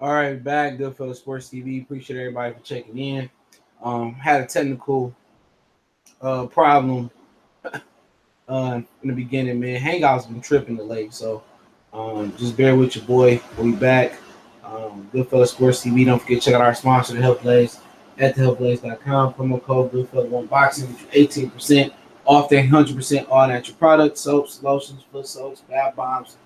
All right, back. Good for the Sports TV. Appreciate everybody for checking in. Had a technical problem in the beginning, man. Hangout's been tripping the late, so just bear with your boy. We back. Goodfellas Sports TV. Don't forget to check out our sponsor, the Health Blaze, at thehealthblaze.com. Promo code Goodfellas One Boxing, get you 18% off their 100% all natural products, soaps, lotions, foot soaps, bath bombs,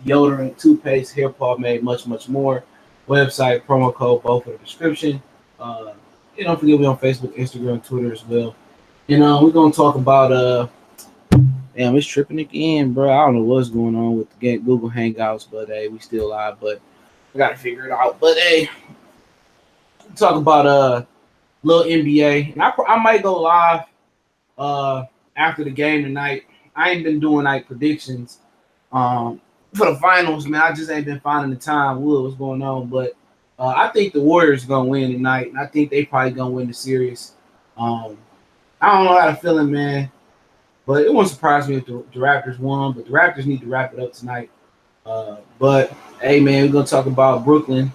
deodorant, toothpaste, hair pomade, much, much more. Website, promo code, both in the description. Uh, and don't forget we on Facebook, Instagram, Twitter as well. And we're gonna talk about damn, it's tripping again, bro. I don't know what's going on with the Google Hangouts, but hey, we still live. But I gotta figure it out. But hey, talk about little NBA, and I might go live after the game tonight. I ain't been doing like predictions for the finals, man. I just ain't been finding the time. What's going on? But I think the Warriors gonna win tonight, and I think they probably gonna win the series. Um, I don't know how to feeling, man. But it won't surprise me if the Raptors won. But the Raptors need to wrap it up tonight. But hey, man, we're gonna talk about Brooklyn.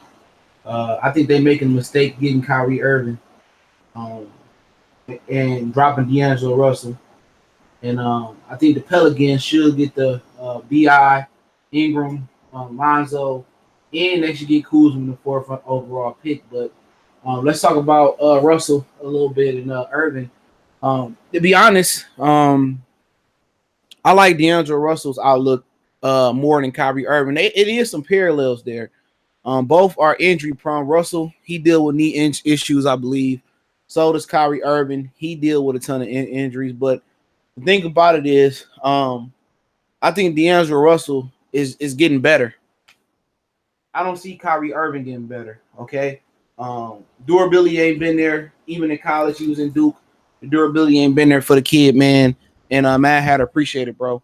I think they're making a mistake getting Kyrie Irving um, and dropping D'Angelo Russell. And I think the Pelicans should get the Bi Ingram, Lonzo, and they should get Kuzma in the fourth overall pick. But let's talk about Russell a little bit and Irving. To be honest, I like D'Angelo Russell's outlook more than Kyrie Irving. It is some parallels there. Both are injury prone. Russell, he deal with knee issues, I believe. So does Kyrie Irving. He deal with a ton of injuries. But the thing about it is, I think D'Angelo Russell is getting better. I don't see Kyrie Irving getting better. Okay, durability ain't been there. Even in college, he was in Duke. The durability ain't been there for the kid, man. And Matt had to appreciate it, bro.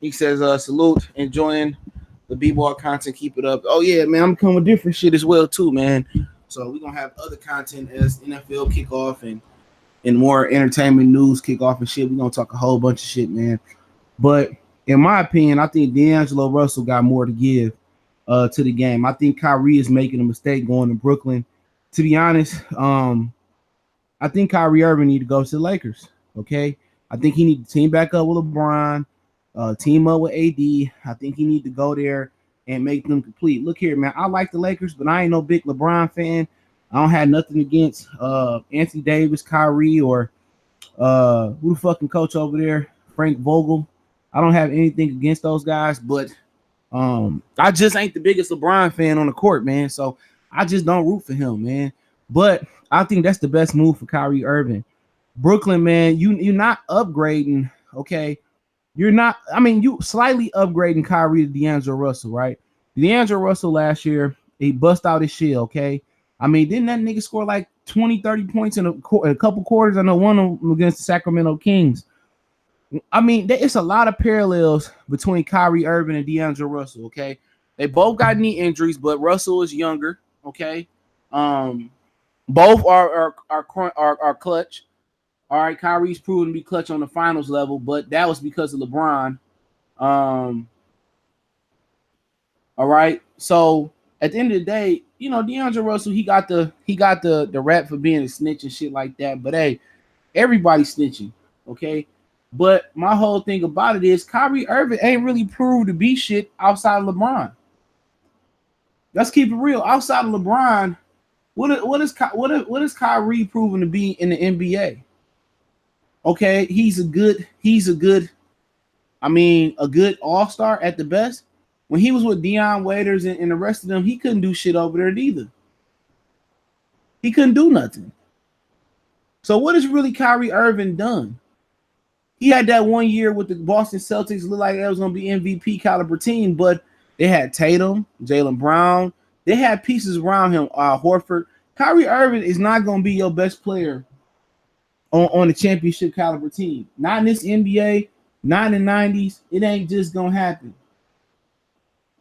He says, salute, enjoying the b-ball content, keep it up. Oh yeah, man, I'm coming with different shit as well too, man. So we're gonna have other content as NFL kickoff and more entertainment news kickoff and shit. We're gonna talk a whole bunch of shit, man. But in my opinion, I think D'Angelo Russell got more to give to the game. I think Kyrie is making a mistake going to Brooklyn. To be honest, I think Kyrie Irving need to go to the Lakers. Okay, I think he need to team back up with LeBron, team up with AD. I think he need to go there and make them complete. Look here, man. I like the Lakers, but I ain't no big LeBron fan. I don't have nothing against Anthony Davis, Kyrie, or who the fucking coach over there, Frank Vogel. I don't have anything against those guys, but I just ain't the biggest LeBron fan on the court, man. So I just don't root for him, man. But I think that's the best move for Kyrie Irving. Brooklyn, man, you're not upgrading, okay? You're not. I mean, you slightly upgrading Kyrie to D'Angelo Russell, right? D'Angelo Russell last year, he bust out his shit, okay? I mean, didn't that nigga score like 20, 30 points in a couple quarters? I know one of them against the Sacramento Kings. I mean, it's a lot of parallels between Kyrie Irving and D'Angelo Russell, okay? They both got knee injuries, but Russell is younger, okay? Both are clutch. All right, Kyrie's proven to be clutch on the finals level, but that was because of LeBron. All right, so at the end of the day, you know, D'Angelo Russell, he got the rap for being a snitch and shit like that. But hey, everybody's snitching, okay? But my whole thing about it is Kyrie Irving ain't really proved to be shit outside of LeBron. Let's keep it real. Outside of LeBron, what is Kyrie proven to be in the NBA? Okay, he's a good, a good all-star at the best. When he was with Deion Waiters and the rest of them, he couldn't do shit over there neither. He couldn't do nothing. So what has really Kyrie Irving done? He had that 1 year with the Boston Celtics, looked like that was going to be MVP caliber team, but they had Tatum, Jaylen Brown. They had pieces around him, Horford. Kyrie Irving is not going to be your best player on the championship caliber team. Not in this NBA, not in the 90s. It ain't just going to happen.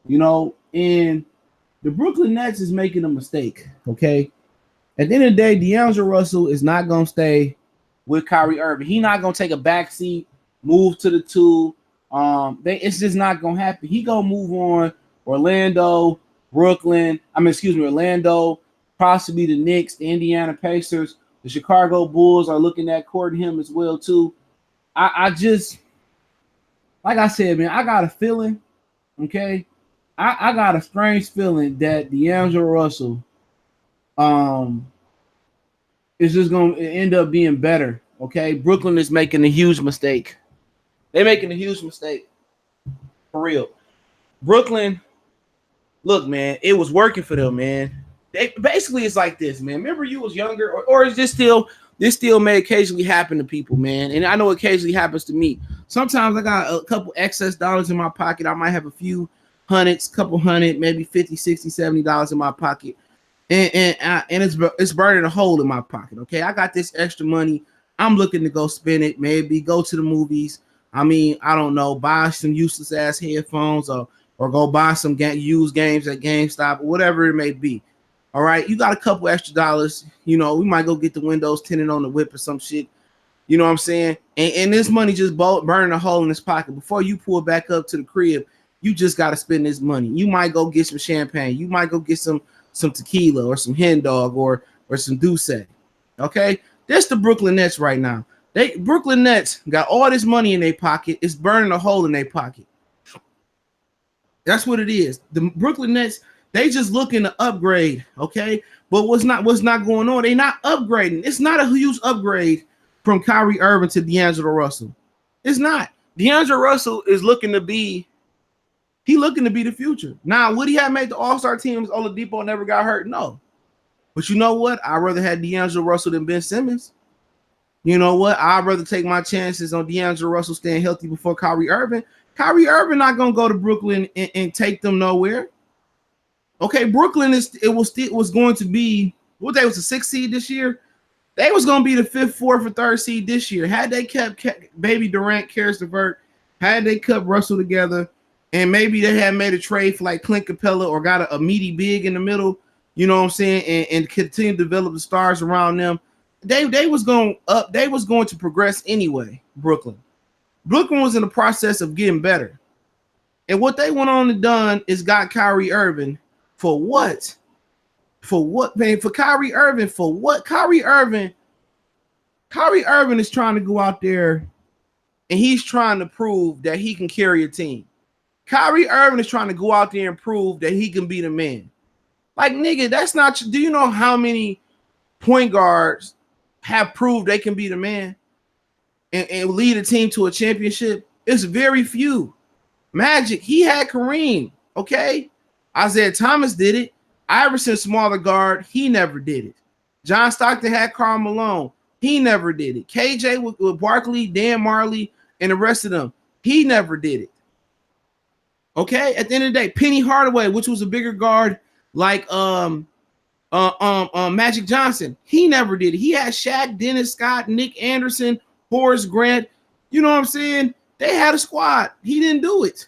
You know, and the Brooklyn Nets is making a mistake, okay? At the end of the day, D'Angelo Russell is not going to stay with Kyrie Irving. He's not going to take a backseat, move to the two. It's just not going to happen. He going to move on. Orlando, Brooklyn, Orlando, possibly the Knicks, the Indiana Pacers, the Chicago Bulls are looking at courting him as well too. I just, like I said, man, I got a feeling, okay? I got a strange feeling that D'Angelo Russell um is just gonna end up being better. Okay. Brooklyn is making a huge mistake. They're making a huge mistake. For real. Brooklyn, look, man, it was working for them, man. They basically it's like this, man. Remember you was younger, or is this still may occasionally happen to people, man. And I know occasionally happens to me. Sometimes I got a couple excess dollars in my pocket. I might have a few hundreds, couple hundred, maybe 50, 60, $70 in my pocket. And it's burning a hole in my pocket. Okay. I got this extra money. I'm looking to go spend it, maybe go to the movies. I mean, I don't know, buy some useless ass headphones or go buy some used games at GameStop or whatever it may be. All right, you got a couple extra dollars. You know, we might go get the windows tinted on the whip or some shit. You know what I'm saying? And this money just burning a hole in his pocket. Before you pull back up to the crib, you just got to spend this money. You might go get some champagne. You might go get some tequila or some hen dog or some Douce. Okay, that's the Brooklyn Nets right now. Brooklyn Nets got all this money in their pocket. It's burning a hole in their pocket. That's what it is. The Brooklyn Nets, they just looking to upgrade, okay? But what's not going on? They not upgrading. It's not a huge upgrade from Kyrie Irving to D'Angelo Russell. It's not. D'Angelo Russell is looking to be the future. Now, would he have made the All-Star team if Oladipo never got hurt? No. But you know what? I'd rather have D'Angelo Russell than Ben Simmons. You know what? I'd rather take my chances on D'Angelo Russell staying healthy before Kyrie Irving. Kyrie Irving not gonna go to Brooklyn and take them nowhere. Okay, Brooklyn was going to be what they was a 6th seed this year. They was gonna be the 5th, 4th, or 3rd seed this year. Had they kept Baby Durant, Karis LeVert, had they kept Russell together, and maybe they had made a trade for like Clint Capella or got a meaty big in the middle. You know what I'm saying, and continue to develop the stars around them. They was going to progress anyway. Brooklyn was in the process of getting better, and what they went on and done is got Kyrie Irving for what? For what, man? For Kyrie Irving for what? Kyrie Irving is trying to go out there and he's trying to prove that he can carry a team. Kyrie Irving is trying to go out there and prove that he can be the man. Like, nigga, that's not. Do you know how many point guards have proved they can be the man and lead a team to a championship? It's very few. Magic, he had Kareem, okay? Isaiah Thomas did it. Iverson, smaller guard, he never did it. John Stockton had Karl Malone. He never did it. KJ with Barkley, Dan Marley, and the rest of them, he never did it. Okay? At the end of the day, Penny Hardaway, which was a bigger guard like Magic Johnson, he never did it. He had Shaq, Dennis Scott, Nick Anderson, Horace Grant. You know what I'm saying? They had a squad. He didn't do it.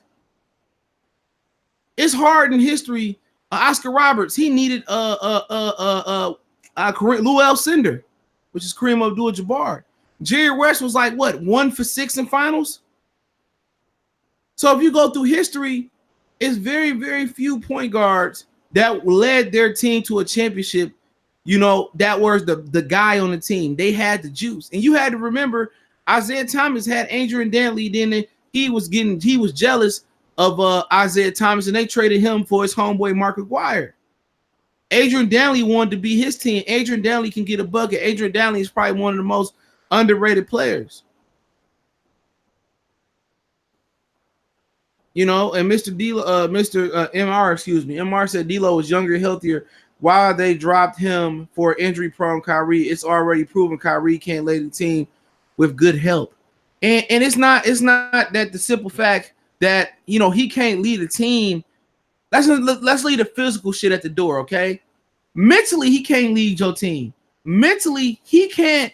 It's hard in history. Oscar Roberts, he needed Lou Alcindor, which is Kareem Abdul-Jabbar. Jerry West was like, what, 1 for 6 in finals? So if you go through history, it's very, very few point guards that led their team to a championship, you know, that was the guy on the team. They had the juice. And you had to remember, Isaiah Thomas had Adrian Dantley, then he was jealous of Isaiah Thomas, and they traded him for his homeboy Mark Aguirre. Adrian Dantley wanted to be his team. Adrian Dantley can get a bucket. Adrian Dantley is probably one of the most underrated players. You know, and Mr. MR said D'Lo was younger, healthier. Why they dropped him for injury-prone Kyrie? It's already proven Kyrie can't lead the team with good help. And it's not that the simple fact that, you know, he can't lead a team. Let's leave the physical shit at the door, okay? Mentally, he can't lead your team. Mentally, he can't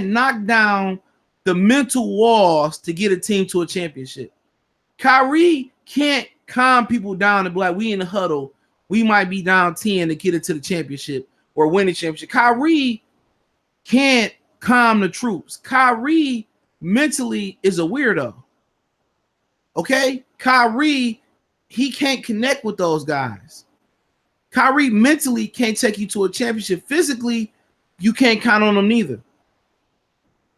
knock down the mental walls to get a team to a championship. Kyrie can't calm people down and be like, we in the huddle. We might be down 10 to get it to the championship or win the championship. Kyrie can't calm the troops. Kyrie mentally is a weirdo. Okay? Kyrie, he can't connect with those guys. Kyrie mentally can't take you to a championship. Physically, you can't count on him neither.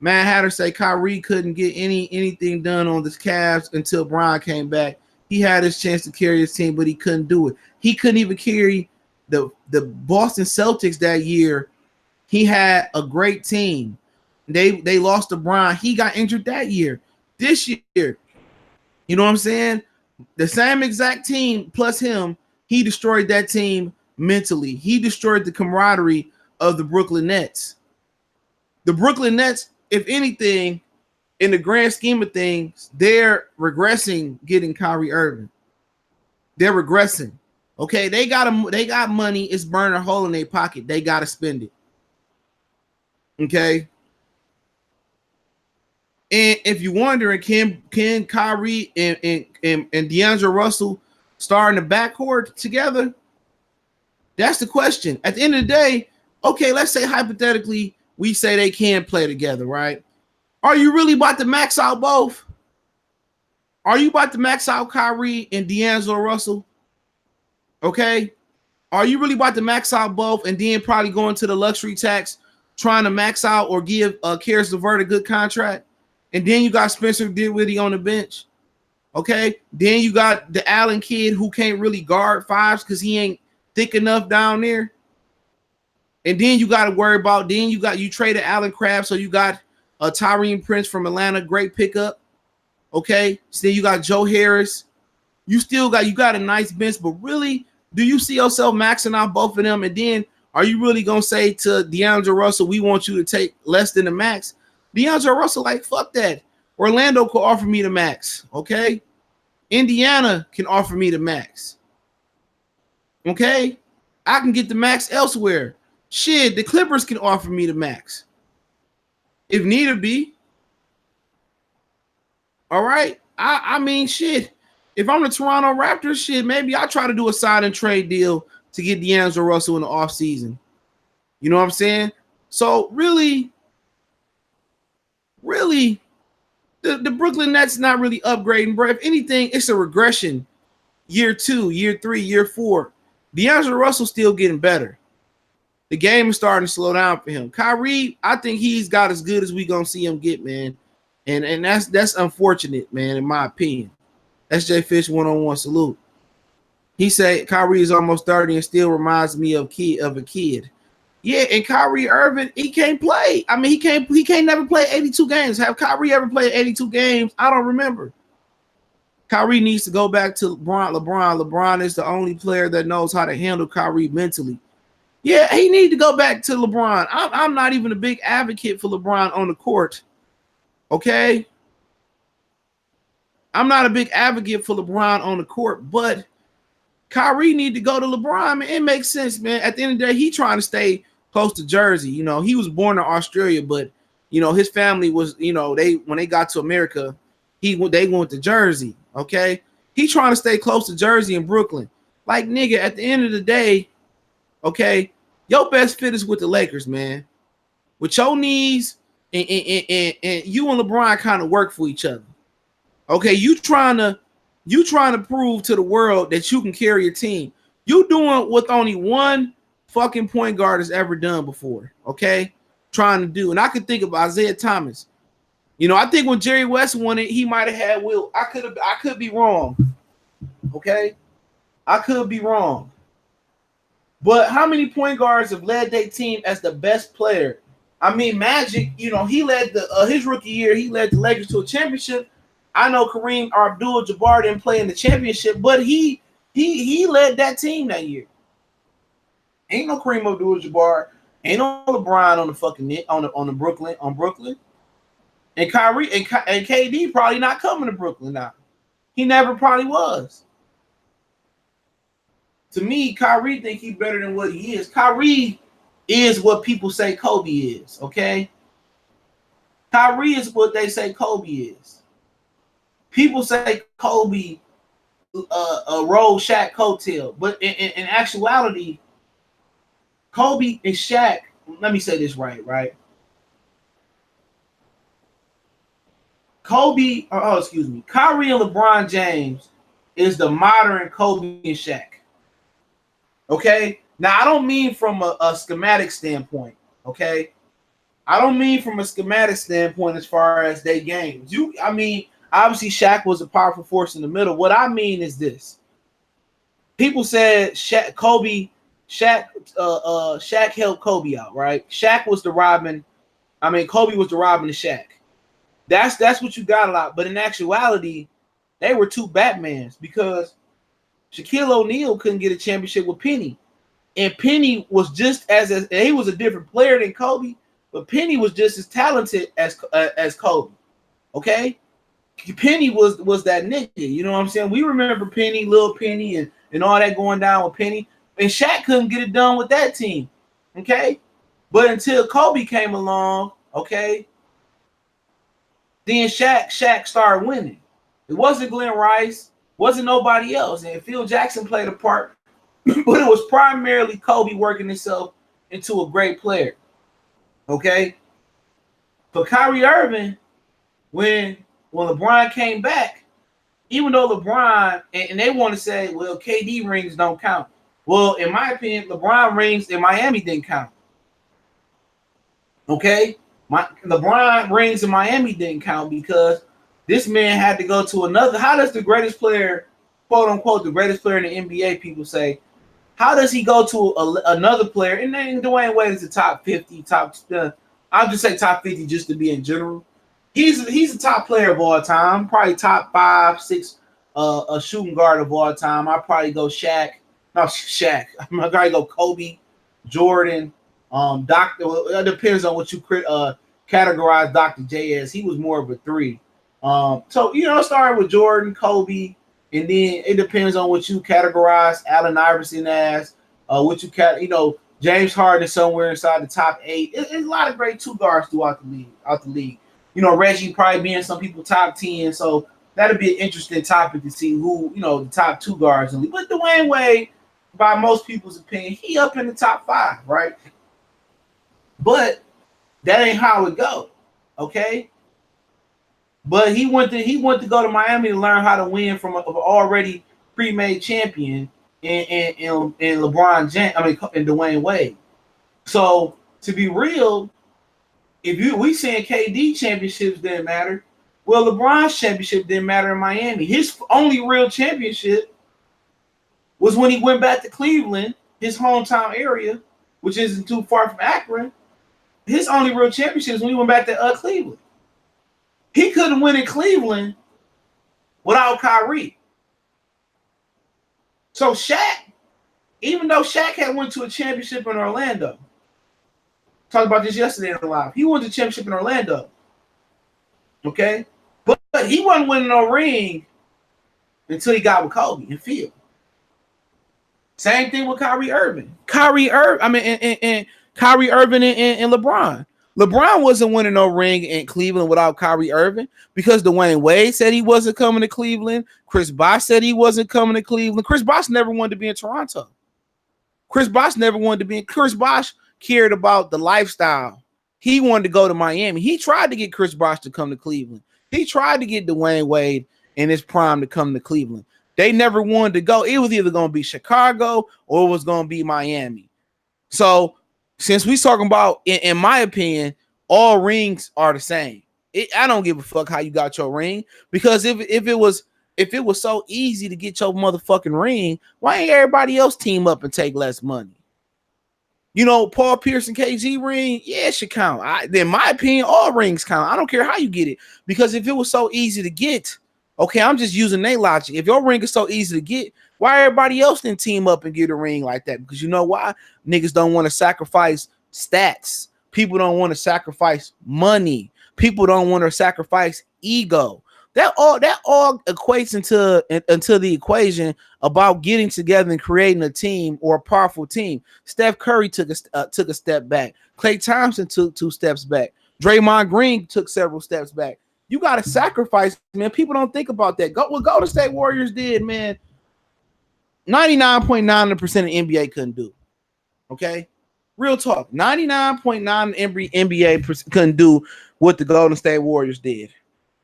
Matt Hatter say Kyrie couldn't get anything done on the Cavs until Bron came back. He had his chance to carry his team, but he couldn't do it. He couldn't even carry the Boston Celtics that year. He had a great team. They lost to Bron. He got injured that year. This year, you know what I'm saying? The same exact team plus him, he destroyed that team mentally. He destroyed the camaraderie of the Brooklyn Nets. The Brooklyn Nets, if anything, in the grand scheme of things, they're regressing getting Kyrie Irving. They're regressing. Okay, they got money. It's burning a hole in their pocket. They got to spend it. Okay. And if you're wondering, can Kyrie and D'Angelo Russell star in the backcourt together? That's the question. At the end of the day, okay, let's say hypothetically we say they can play together, right? Are you really about to max out both? Are you about to max out Kyrie and D'Angelo Russell? Okay. Are you really about to max out both and then probably go into the luxury tax trying to max out or give Karis LeVert a good contract? And then you got Spencer Dinwiddie on the bench. Okay. Then you got the Allen kid who can't really guard fives because he ain't thick enough down there. And then you got to worry about, you traded Allen Crabbe, so you got Tyrene Prince from Atlanta, great pickup. Okay. So then you got Joe Harris. You got a nice bench, but really, do you see yourself maxing out both of them? And then are you really going to say to D'Angelo Russell, we want you to take less than the max? D'Angelo Russell, like, fuck that. Orlando could offer me the max, okay? Indiana can offer me the max, okay? I can get the max elsewhere. Shit, the Clippers can offer me the max if need be. All right? I mean, shit. If I'm the Toronto Raptors, shit, maybe I try to do a sign and trade deal to get D'Angelo Russell in the offseason. You know what I'm saying? So, really, the Brooklyn Nets not really upgrading, bro. If anything, it's a regression. Year 2, year 3, year 4. D'Angelo Russell still getting better. The game is starting to slow down for him. Kyrie, I think he's got as good as we gonna see him get, man. And that's unfortunate, man, in my opinion. SJ Fish 101 salute. He said Kyrie is almost 30 and still reminds me of a kid. Yeah, and Kyrie Irving, he can't play. I mean, he can't never play 82 games. Have Kyrie ever played 82 games? I don't remember. Kyrie needs to go back to LeBron. LeBron is the only player that knows how to handle Kyrie mentally. Yeah, he needs to go back to LeBron. I'm not even a big advocate for LeBron on the court. Okay? I'm not a big advocate for LeBron on the court, but Kyrie need to go to LeBron, man. It makes sense, man. At the end of the day, he trying to stay close to Jersey. You know, he was born in Australia, but, you know, his family was, you know, when they got to America, they went to Jersey, okay? He trying to stay close to Jersey and Brooklyn. Like, nigga, at the end of the day, okay, your best fit is with the Lakers, man. With your knees and you and LeBron kind of work for each other. Okay, you trying to prove to the world that you can carry a team. You doing what only one fucking point guard has ever done before, okay? Trying to do. And I could think of Isaiah Thomas. You know, I think when Jerry West won it, he might have had Will. I could be wrong. Okay? I could be wrong. But how many point guards have led their team as the best player? I mean, Magic, you know, he led his rookie year, he led the Lakers to a championship. I know Kareem Abdul-Jabbar didn't play in the championship, but he led that team that year. Ain't no Kareem Abdul-Jabbar, ain't no LeBron on the fucking on Brooklyn. And Kyrie and KD probably not coming to Brooklyn now. He never probably was. To me, Kyrie think he's better than what he is. Kyrie is what people say Kobe is, okay? Kyrie is what they say Kobe is. People say Kobe rolled Shaq coattail, but in actuality, Kobe and Shaq, let me say this right? Kyrie and LeBron James is the modern Kobe and Shaq. Okay. Now I don't mean from a schematic standpoint. Okay. I don't mean from a schematic standpoint as far as they games. I mean, obviously Shaq was a powerful force in the middle. What I mean is this: people said Shaq helped Kobe out, right? Shaq was the Robin. I mean, Kobe was the Robin to Shaq. That's what you got a lot. But in actuality, they were two Batmans because Shaquille O'Neal couldn't get a championship with Penny, and Penny was just and he was a different player than Kobe, but Penny was just as talented as Kobe. Okay, Penny was that nigga. You know what I'm saying? We remember Penny, Lil Penny, and all that going down with Penny, and Shaq couldn't get it done with that team. Okay, but until Kobe came along, okay, then Shaq started winning. It wasn't Glenn Rice, wasn't nobody else, and Phil Jackson played a part, but it was primarily Kobe working himself into a great player. Okay, for Kyrie Irving, when LeBron came back, even though LeBron and they want to say, well, KD rings don't count. Well, in my opinion, LeBron rings in Miami didn't count. Okay, LeBron rings in Miami didn't count because this man had to go to another. How does the greatest player, quote unquote, the greatest player in the NBA, people say, how does he go to another player? And then Dwayne Wade is the top 50, I'll just say top 50 just to be in general. He's the top player of all time, probably top 5, 6 a shooting guard of all time. I'll probably go Shaq. I'm gonna probably go Kobe, Jordan, Doctor. It depends on what you categorize Dr. J as. He was more of a 3. So it started with Jordan, Kobe, and then it depends on what you categorize Allen Iverson as. James Harden is somewhere inside the top 8. It's a lot of great 2 guards throughout the league. Reggie probably being some people top 10. So that'd be an interesting topic to see who, the top 2 guards in the league. But Dwayne Wade, by most people's opinion, he up in the top 5, right? But that ain't how it go. Okay. But he went to go to Miami to learn how to win from an already pre-made champion in LeBron James. In Dwayne Wade. So to be real, we saying KD championships didn't matter, well, LeBron's championship didn't matter in Miami. His only real championship was when he went back to Cleveland, his hometown area, which isn't too far from Akron. His only real championship is when he went back to Cleveland. He couldn't win in Cleveland without Kyrie. So Shaq, even though Shaq had went to a championship in Orlando, talked about this yesterday in the live, he won the championship in Orlando. Okay? But he wasn't winning no ring until he got with Kobe and Phil. Same thing with Kyrie Irving. Kyrie Irving and LeBron. LeBron wasn't winning no ring in Cleveland without Kyrie Irving because Dwayne Wade said he wasn't coming to Cleveland. Chris Bosh said he wasn't coming to Cleveland. Chris Bosh never wanted to be in Toronto. Chris Bosh cared about the lifestyle. He wanted to go to Miami. He tried to get Chris Bosh to come to Cleveland. He tried to get Dwayne Wade in his prime to come to Cleveland. They never wanted to go. It was either going to be Chicago or it was going to be Miami. So since we talking about, in my opinion, all rings are the same. I don't give a fuck how you got your ring, because if it was so easy to get your motherfucking ring, why ain't everybody else team up and take less money? Paul Pierce and KG ring, yeah, it should count. In my opinion, all rings count. I don't care how you get it, because if it was so easy to get, okay, I'm just using their logic. If your ring is so easy to get, why everybody else didn't team up and get a ring like that? Because you know why? Niggas don't want to sacrifice stats. People don't want to sacrifice money. People don't want to sacrifice ego. That all equates into the equation about getting together and creating a team or a powerful team. Steph Curry took a step back. Klay Thompson took 2 steps back. Draymond Green took several steps back. You got to sacrifice, man. People don't think about that. What Golden State Warriors did, man, 99.9% of NBA couldn't do. Okay? Real talk. 99.9% NBA couldn't do what the Golden State Warriors did.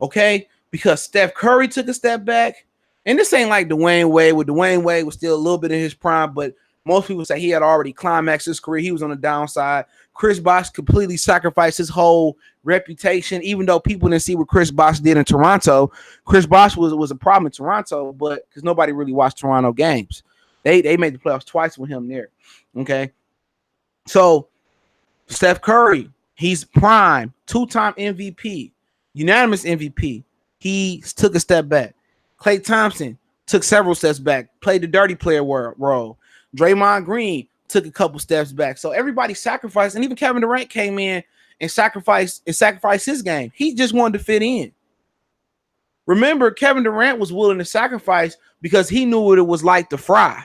Okay? Because Steph Curry took a step back. And this ain't like Dwayne Wade, where Dwayne Wade was still a little bit in his prime, but Most people say he had already climaxed his career. He was on the downside. Chris Bosh completely sacrificed his whole reputation, even though people didn't see what Chris Bosh did in Toronto. Chris Bosh was a problem in Toronto, but because nobody really watched Toronto games. They made the playoffs twice with him there. Okay. So Steph Curry, he's prime, 2-time MVP, unanimous MVP. He took a step back. Klay Thompson took several steps back, played the dirty player role. Draymond Green took a couple steps back. So everybody sacrificed, and even Kevin Durant came in and sacrificed his game. He just wanted to fit in. Remember, Kevin Durant was willing to sacrifice because he knew what it was like to fry.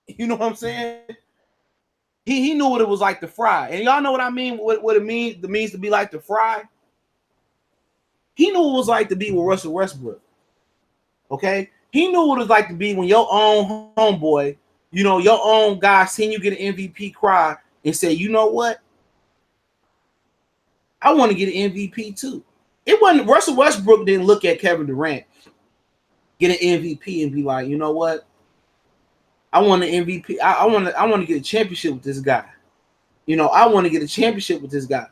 You know what I'm saying? He knew what it was like to fry. And y'all know what I mean, what it means to be like to fry? He knew what it was like to be with Russell Westbrook. Okay? He knew what it was like to be when your own homeboy, you know, your own guy seen you get an MVP cry and say, you know what? I want to get an MVP too. It wasn't Russell Westbrook didn't look at Kevin Durant, get an MVP and be like, you know what? I want an MVP. I want to get a championship with this guy. You know, I want to get a championship with this guy.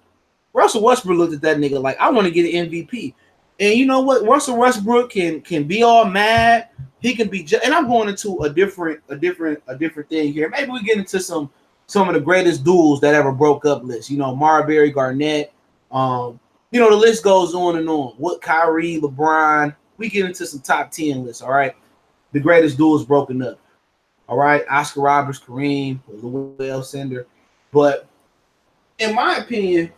Russell Westbrook looked at that nigga like, I want to get an MVP. And you know what? Russell Westbrook can be all mad. He can be, and I'm going into a different thing here. Maybe we get into some of the greatest duels that ever broke up lists. You know, Marbury, Garnett. You know, the list goes on and on. What Kyrie, LeBron. We get into some top 10 lists. All right, the greatest duels broken up. All right, Oscar Roberts, Kareem, Louis Alcindor. But in my opinion,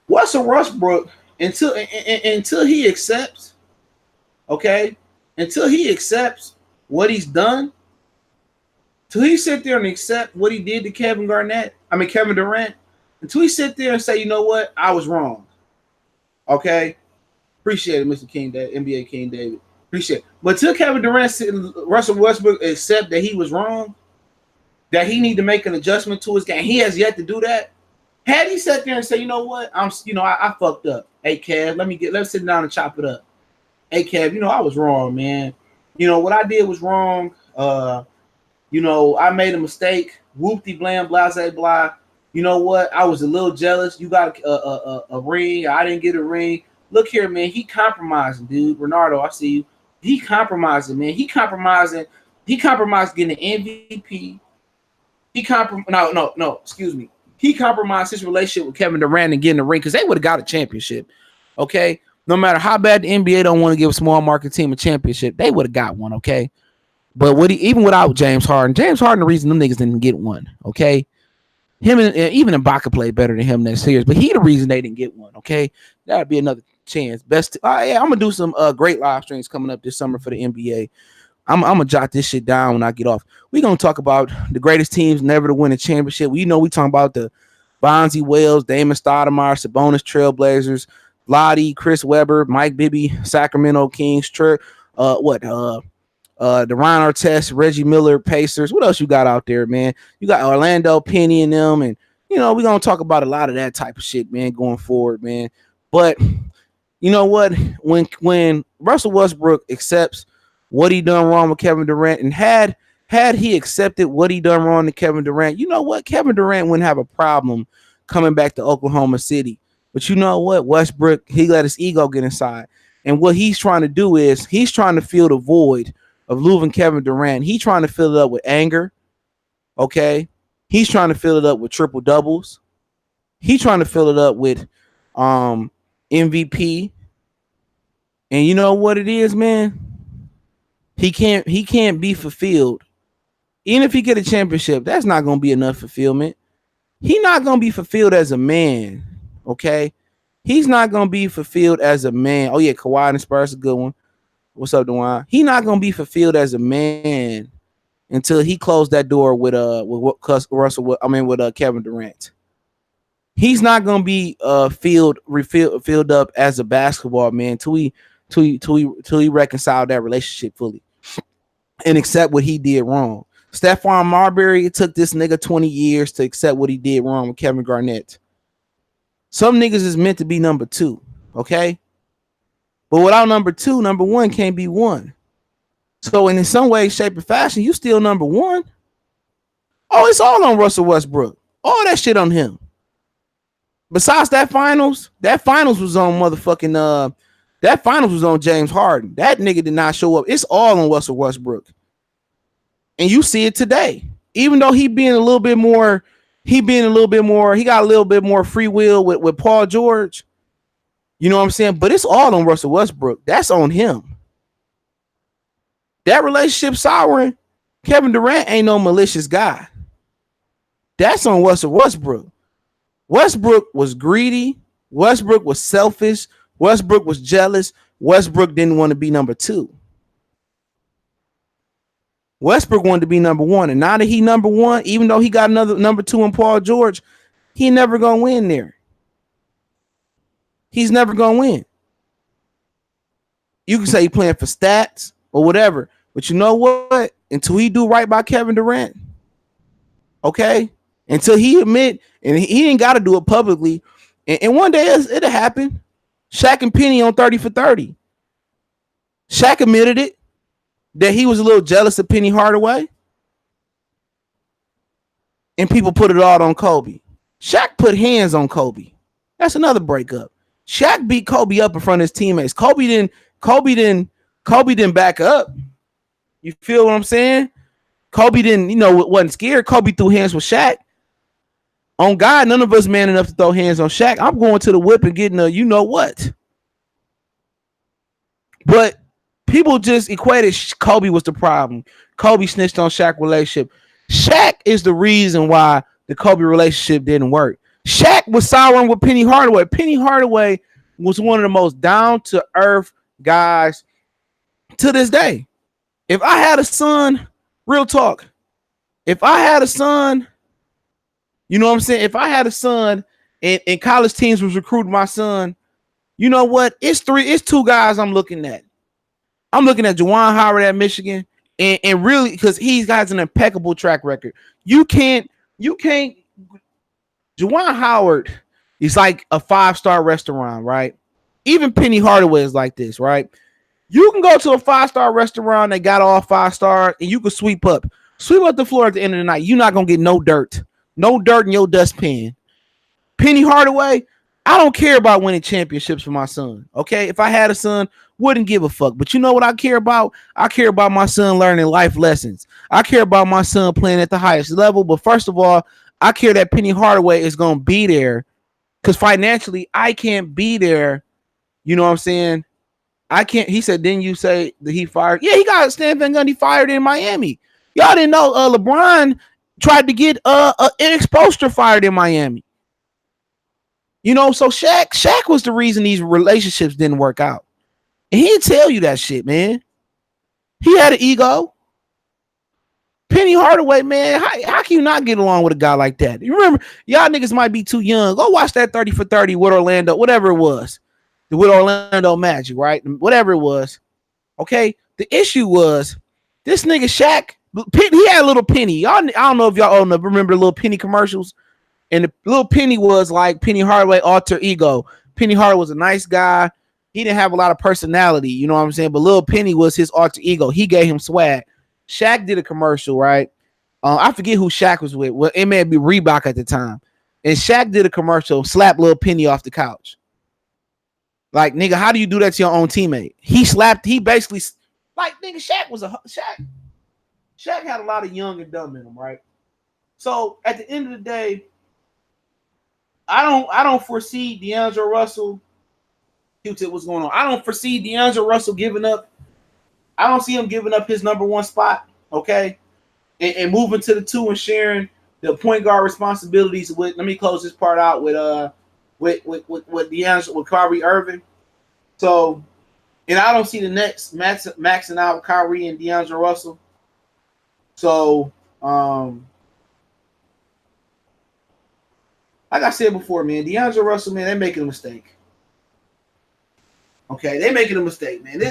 Russell Westbrook, until he accepts, okay, until he accepts what he's done, till he sit there and accept what he did to Kevin Durant, until he sit there and say, you know what, I was wrong. Okay, appreciate it, Mr. King, NBA King David. Appreciate it. But till Kevin Durant and Russell Westbrook accept that he was wrong, that he need to make an adjustment to his game, he has yet to do that. Had he sat there and say, you know what, I fucked up. Hey Kev, let's sit down and chop it up. Hey Kev, you know, I was wrong, man. You know, what I did was wrong. You know, I made a mistake. Whoopty blam, blase blah. You know what? I was a little jealous. You got a ring. I didn't get a ring. Look here, man. He compromising, dude. Bernardo, I see you. He compromising, man. He compromised getting an MVP. Excuse me. He compromised his relationship with Kevin Durant and getting a ring because they would have got a championship. Okay? No matter how bad the NBA don't want to give a small market team a championship, they would have got one, okay? But even without James Harden, the reason them niggas didn't get one, okay? Him and even Ibaka played better than him that series, but he the reason they didn't get one, okay? That'd be another chance. I'm gonna do some great live streams coming up this summer for the NBA. I'm gonna jot this shit down when I get off. We're gonna talk about the greatest teams never to win a championship. We talking about the Bonzi Wells, Damon Stoudemire, Sabonis Trailblazers, Lottie, Chris Webber, Mike Bibby, Sacramento Kings, the Ron Artest, Reggie Miller, Pacers. What else you got out there, man? You got Orlando, Penny, and them, and we're gonna talk about a lot of that type of shit, man, going forward, man. But you know what? When Russell Westbrook accepts what he done wrong with Kevin Durant, and had he accepted what he done wrong to Kevin Durant, you know what? Kevin Durant wouldn't have a problem coming back to Oklahoma City. But you know what? Westbrook, he let his ego get inside. And what he's trying to do is he's trying to fill the void of losing Kevin Durant. He's trying to fill it up with anger. Okay. He's trying to fill it up with triple doubles. He's trying to fill it up with MVP. And you know what it is, man? He can't be fulfilled. Even if he get a championship, that's not going to be enough fulfillment. He's not going to be fulfilled as a man. Okay. He's not going to be fulfilled as a man. Oh yeah. Kawhi and Spurs is a good one. What's up, Dewan? He's not going to be fulfilled as a man until he closed that door with Kevin Durant. He's not going to be filled up as a basketball man till he reconciled that relationship fully and accept what he did wrong. Stephon Marbury, it took this nigga 20 years to accept what he did wrong with Kevin Garnett. Some niggas is meant to be number 2, okay? But without number 2, number 1 can't be 1. So in some way, shape, or fashion, you still number one. Oh, it's all on Russell Westbrook. All that shit on him. Besides that finals was on motherfucking that finals was on James Harden. That nigga did not show up. It's all on Russell Westbrook. And you see it today. Even though he got a little bit more free will with Paul George. You know what I'm saying? But it's all on Russell Westbrook. That's on him. That relationship souring, Kevin Durant ain't no malicious guy. That's on Russell Westbrook. Westbrook was greedy. Westbrook was selfish. Westbrook was jealous. Westbrook didn't want to be number two. Westbrook wanted to be number one. And now that he number one, even though he got another number two in Paul George, he never going to win there. He's never going to win. You can say he playing for stats or whatever. But you know what? Until he do right by Kevin Durant, okay? Until he admit, and he ain't got to do it publicly. And one day it'll happen. Shaq and Penny on 30 for 30. Shaq admitted it, that he was a little jealous of Penny Hardaway. And people put it all on Kobe. Shaq put hands on Kobe. That's another breakup. Shaq beat Kobe up in front of his teammates. Kobe didn't back up. You feel what I'm saying? Kobe wasn't scared. Kobe threw hands with Shaq. On God, none of us man enough to throw hands on Shaq. I'm going to the whip and getting a you know what. But people just equated Kobe was the problem. Kobe snitched on Shaq relationship. Shaq is the reason why the Kobe relationship didn't work. Shaq was souring with Penny Hardaway. Penny Hardaway was one of the most down-to-earth guys to this day. If I had a son, real talk, if I had a son, you know what I'm saying? If I had a son and college teams was recruiting my son, you know what? It's two guys I'm looking at. I'm looking at Juwan Howard at Michigan, and really because he's got an impeccable track record. You can't. Juwan Howard is like a 5-star restaurant, right? Even Penny Hardaway is like this, right? You can go to a 5-star restaurant that got all 5 stars, and you can sweep up the floor at the end of the night. You're not gonna get no dirt in your dustpan. Penny Hardaway, I don't care about winning championships for my son. Okay, if I had a son, wouldn't give a fuck. But you know what I care about? I care about my son learning life lessons. I care about my son playing at the highest level. But first of all, I care that Penny Hardaway is gonna be there, because financially I can't be there. You know what I'm saying? I can't. He said, didn't you say that he fired? Yeah, he got Stan Van Gundy fired in Miami. Y'all didn't know LeBron tried to get Eric Spoelstra fired in Miami. You know, so Shaq was the reason these relationships didn't work out. And he'd tell you that shit, man. He had an ego. Penny Hardaway, man, how can you not get along with a guy like that? You remember, y'all niggas might be too young. Go watch that 30 for 30 with Orlando, whatever it was. With Orlando Magic, right? Whatever it was. Okay. The issue was this nigga Shaq, he had a little Penny. I don't know if y'all old enough remember little Penny commercials. And the little Penny was like Penny Hardaway alter ego. Penny Hardaway was a nice guy. He didn't have a lot of personality, you know what I'm saying? But little Penny was his alter ego. He gave him swag. Shaq did a commercial, right? I forget who Shaq was with. Well, it may be Reebok at the time. And Shaq did a commercial, slapped little Penny off the couch. Like, nigga, how do you do that to your own teammate? He basically, like, nigga, Shaq had a lot of young and dumb in him, right? So at the end of the day, I don't foresee D'Angelo Russell. Q-tip, what's going on? I don't foresee D'Angelo Russell giving up. I don't see him giving up his number one spot, okay, and moving to the 2 and sharing the point guard responsibilities with. Let me close this part out with D'Angelo, with Kyrie Irving. So, and I don't see the Nets maxing out Kyrie and D'Angelo Russell. So, like I said before, man, D'Angelo Russell, man, they're making a mistake. Okay, they're making a mistake, man.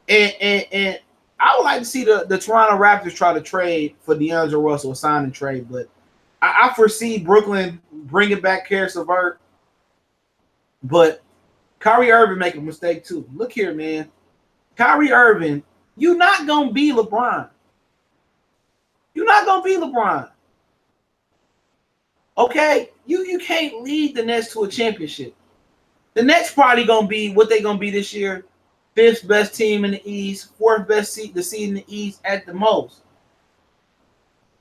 And I would like to see the Toronto Raptors try to trade for D'Angelo Russell, a sign and trade, but I foresee Brooklyn bringing back Karis LeVert, but Kyrie Irving making a mistake too. Look here, man. Kyrie Irving, you're not gonna be LeBron. You're not gonna be LeBron. Okay, you can't lead the Nets to a championship. The Nets probably gonna be what they gonna be this year, fifth best team in the East, fourth best seed in the East at the most.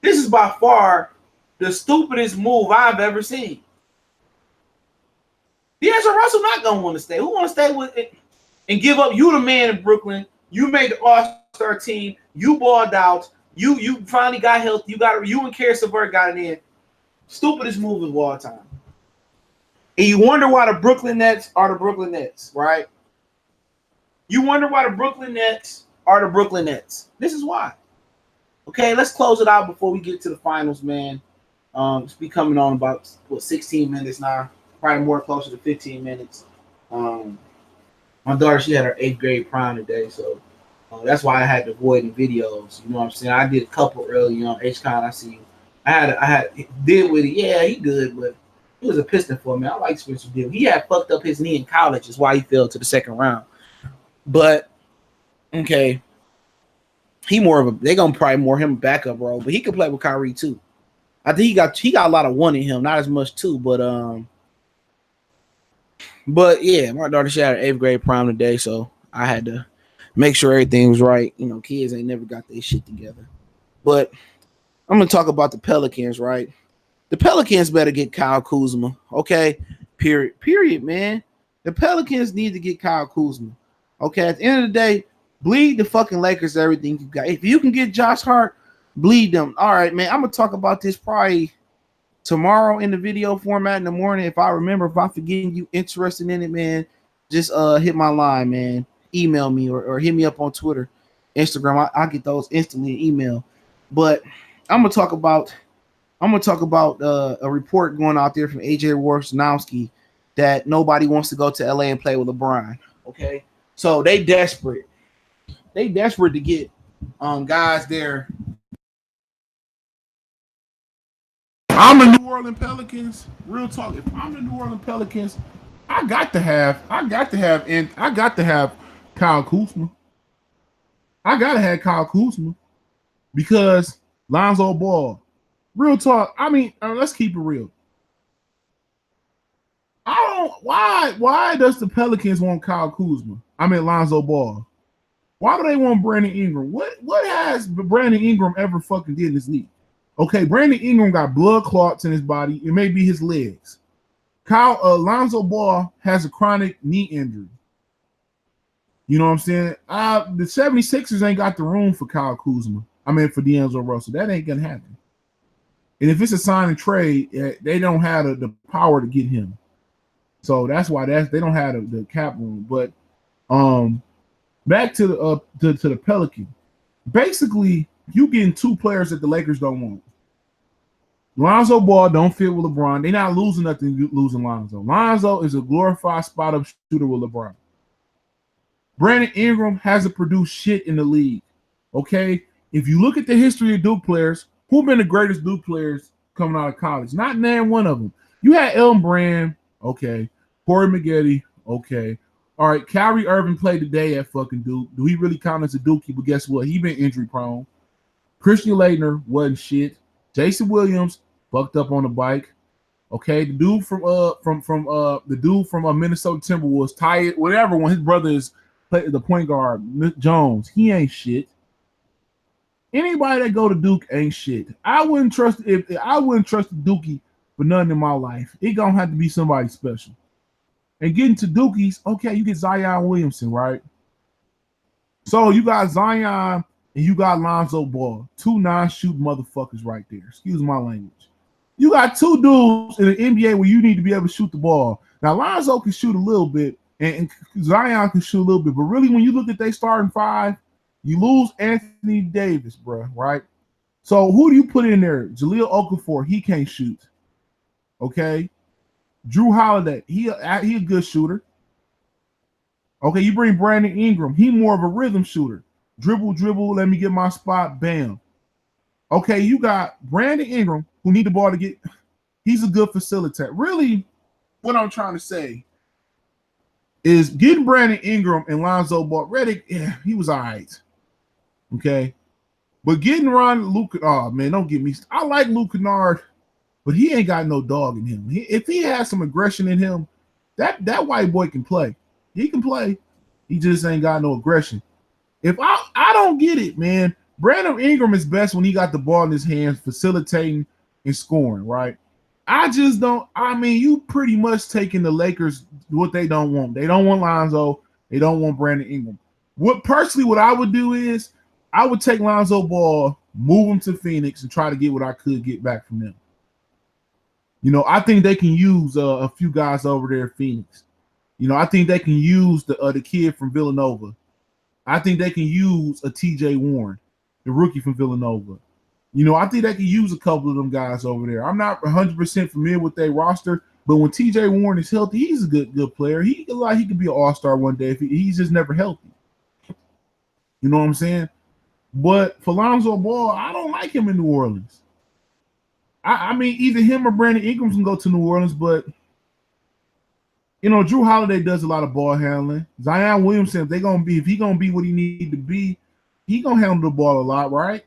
This is by far the stupidest move I've ever seen. D'Angelo Russell not gonna want to stay. Who want to stay with it and give up? You the man in Brooklyn. You made the All-Star team. You balled out. You finally got healthy. You and Karis LeVert got it in. Stupidest move of all time. And you wonder why the Brooklyn Nets are the Brooklyn Nets, right? You wonder why the Brooklyn Nets are the Brooklyn Nets. This is why. Okay, let's close it out before we get to the finals, man. It's be coming on about 16 minutes now, probably more closer to 15 minutes. My daughter, she had her 8th grade prom today, so that's why I had to avoid the videos. You know what I'm saying? I did a couple early on. H-Con, I see you. I had did with it. Yeah, he good, but he was a Piston for me. I like Spencer Dinwiddie. He had fucked up his knee in college, is why he fell to the second round. But okay, they gonna probably more him backup role, but he could play with Kyrie too. I think he got a lot of one in him, not as much two, but yeah, my daughter, she had her 8th grade prom today, so I had to make sure everything was right. You know, kids ain't never got their shit together. But I'm gonna talk about the Pelicans, right? The Pelicans better get Kyle Kuzma, okay? Period, man. The Pelicans need to get Kyle Kuzma, okay? At the end of the day, bleed the fucking Lakers everything you got. If you can get Josh Hart, bleed them. All right, man. I'm gonna talk about this probably tomorrow in the video format in the morning. If I remember, if I forget you interested in it, man, just hit my line, man. Email me or hit me up on Twitter, Instagram. I get those instantly in email. But I'm gonna talk about a report going out there from AJ Wojnarowski that nobody wants to go to LA and play with LeBron. Okay, so they desperate. They desperate to get guys there. I'm the New Orleans Pelicans. Real talk. If I'm the New Orleans Pelicans, I got to have Kyle Kuzma. I gotta have Kyle Kuzma because Lonzo Ball. Real talk. I mean, let's keep it real. I don't. Why does the Pelicans want Kyle Kuzma? I mean Lonzo Ball. Why do they want Brandon Ingram? What has Brandon Ingram ever fucking did in this league? Okay, Brandon Ingram got blood clots in his body. It may be his legs. Lonzo Ball has a chronic knee injury. You know what I'm saying? The 76ers ain't got the room for Kyle Kuzma. I mean, for D'Angelo Russell. That ain't going to happen. And if it's a sign and trade, they don't have the power to get him. So that's why they don't have the cap room. But back to the Pelican. Basically, you getting two players that the Lakers don't want. Lonzo Ball don't fit with LeBron. They're not losing nothing losing Lonzo. Lonzo is a glorified spot-up shooter with LeBron. Brandon Ingram hasn't produced shit in the league. Okay? If you look at the history of Duke players, who have been the greatest Duke players coming out of college? Not name one of them. You had Elton Brand, okay. Corey Maggette, okay. All right, Kyrie Irving played today at fucking Duke. Do he really count as a Dookie? But guess what? He been injury prone. Christian Laettner wasn't shit. Jason Williams fucked up on the bike. Okay, the dude from Minnesota Timberwolves, tired, whatever. When his brother is the point guard, Nick Jones, he ain't shit. Anybody that go to Duke ain't shit. I wouldn't trust Dookie for nothing in my life. It gonna have to be somebody special. And getting to Dookies, okay, you get Zion Williamson, right? So you got Zion and you got Lonzo Ball, two non-shoot motherfuckers right there. Excuse my language. You got two dudes in the NBA where you need to be able to shoot the ball. Now, Lonzo can shoot a little bit, and Zion can shoot a little bit, but really when you look at their starting five, you lose Anthony Davis, bro, right? So who do you put in there? Jahlil Okafor, he can't shoot. Okay? Drew Holiday, he a good shooter. Okay, you bring Brandon Ingram, he more of a rhythm shooter. Dribble, let me get my spot, bam. Okay, you got Brandon Ingram, who need the ball to get, he's a good facilitator. Really, what I'm trying to say is getting Brandon Ingram and Lonzo Ball. Redick, yeah, he was all right. Okay. But getting Ron Luke, oh man, don't get me. I like Luke Kennard, but he ain't got no dog in him. If he has some aggression in him, that white boy can play. He can play. He just ain't got no aggression. If I don't get it, man. Brandon Ingram is best when he got the ball in his hands, facilitating and scoring, right? I just don't. I mean, you pretty much taking the Lakers what they don't want. They don't want Lonzo. They don't want Brandon Ingram. What I would do is I would take Lonzo Ball, move him to Phoenix, and try to get what I could get back from them. You know, I think they can use a few guys over there at Phoenix. You know, I think they can use the kid from Villanova. I think they can use a TJ Warren, the rookie from Villanova. You know, I think they can use a couple of them guys over there. I'm not 100% familiar with their roster, but when TJ Warren is healthy, he's a good player. He could be an all-star one day if he's just never healthy. You know what I'm saying? But for Lonzo Ball, I don't like him in New Orleans. I mean, either him or Brandon Ingram can go to New Orleans, but you know, Drew Holiday does a lot of ball handling. Zion Williamson, if he gonna be what he need to be, he gonna handle the ball a lot, right?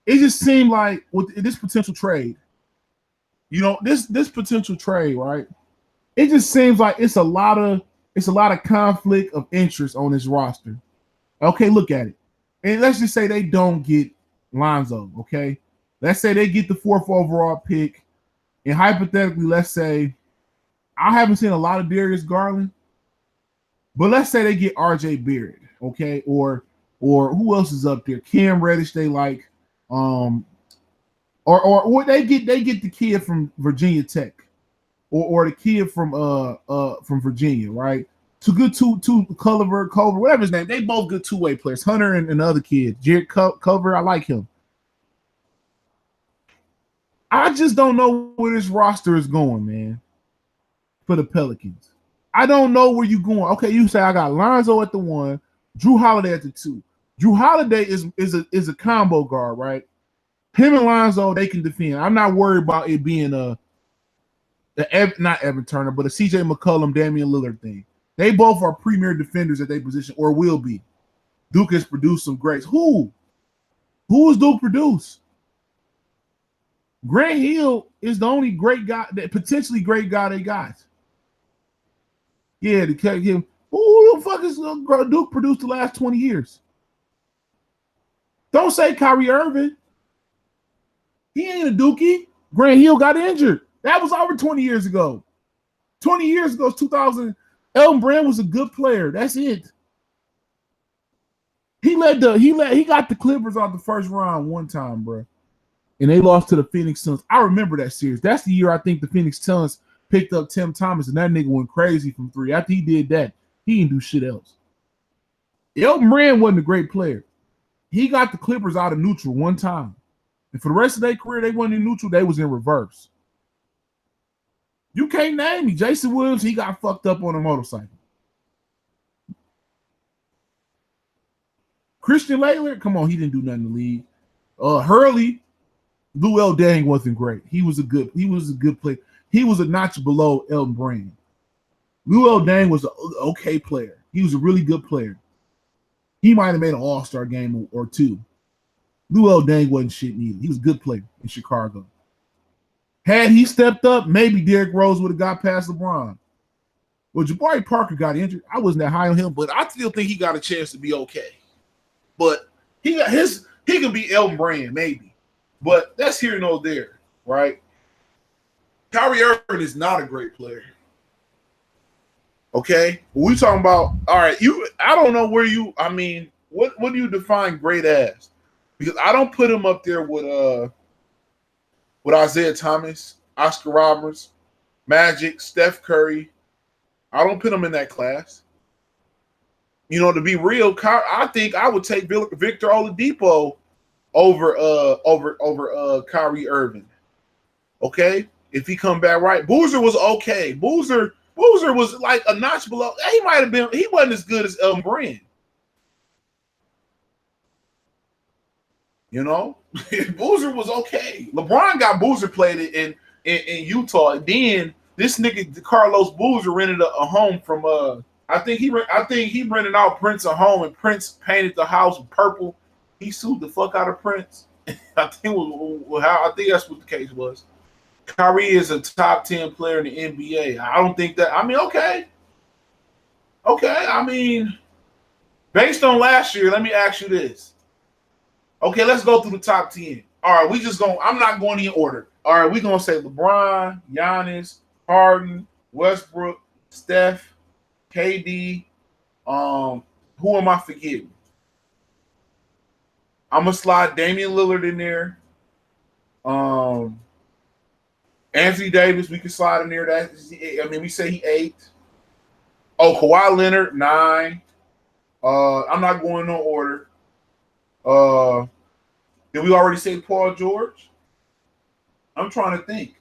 It just seemed like with this potential trade, you know, this potential trade, right? It just seems like it's a lot of conflict of interest on this roster. Okay, look at it. And let's just say they don't get Lonzo, okay? Let's say they get the 4th overall pick, and hypothetically, let's say I haven't seen a lot of Darius Garland, but let's say they get RJ Barrett, okay, or who else is up there? Cam Reddish, they like, or they get the kid from Virginia Tech, or the kid from Virginia, right? Two Culver, whatever his name. They both good two-way players. Hunter and the other kid, Jared Culver, I like him. I just don't know where this roster is going, man, for the Pelicans. I don't know where you're going. Okay, you say I got Lonzo at the 1, Drew Holiday at the 2. Drew Holiday is a combo guard, right? Him and Lonzo, they can defend. I'm not worried about it being not Evan Turner, but a CJ McCollum, Damian Lillard thing. They both are premier defenders at their position, or will be. Duke has produced some greats. Who has Duke produced? Grant Hill is the only great guy, that potentially great guy they got. Yeah, to catch him. Who the fuck is Duke produced the last 20 years? Don't say Kyrie Irving. He ain't a Dookie. Grant Hill got injured. That was over 20 years ago. 20 years ago, 2000. Elton Brand was a good player. That's it. He got the Clippers out the first round one time, bro. And they lost to the Phoenix Suns. I remember that series. That's the year I think the Phoenix Suns picked up Tim Thomas, and that nigga went crazy from 3. After he did that, he didn't do shit else. Elton Brand wasn't a great player. He got the Clippers out of neutral one time. And for the rest of their career, they wasn't in neutral. They was in reverse. You can't name me. Jason Williams, he got fucked up on a motorcycle. Christian Laettner, come on, he didn't do nothing in the league. Hurley, Lou L. Dang wasn't great. He was a good player. He was a notch below Elton Brand. Lou L. Dang was an okay player. He was a really good player. He might have made an all-star game or two. Lou L. Dang wasn't shit neither. He was a good player in Chicago. Had he stepped up, maybe Derrick Rose would have got past LeBron. Well, Jabari Parker got injured. I wasn't that high on him, but I still think he got a chance to be okay. But he can be Elton Brand, maybe. But that's here nor there, right? Kyrie Irving is not a great player. Okay? We talking about, all right, I don't know where what do you define great as? Because I don't put him up there with Isaiah Thomas, Oscar Roberts, Magic, Steph Curry. I don't put him in that class. You know, to be real, I think I would take Victor Oladipo over Kyrie Irving. Okay? If he come back right. Boozer was okay. Boozer was like a notch below. He wasn't as good as Elton Brand. You know? Boozer was okay. LeBron got Boozer played in Utah. And then This nigga Carlos Boozer rented a home from I think he rented out Prince a home, and Prince painted the house purple. He sued the fuck out of Prince. I think that's what the case was. Kyrie is a top 10 player in the NBA. I don't think that. I mean, okay. I mean, based on last year, let me ask you this. Okay, let's go through the top 10. All right, I'm not going in order. All right, we're gonna say LeBron, Giannis, Harden, Westbrook, Steph, KD. Who am I forgetting? I'm gonna slide Damian Lillard in there. Anthony Davis, we can slide in there. We say he 8. Oh, Kawhi Leonard, 9. I'm not going no order. Did we already say Paul George? I'm trying to think.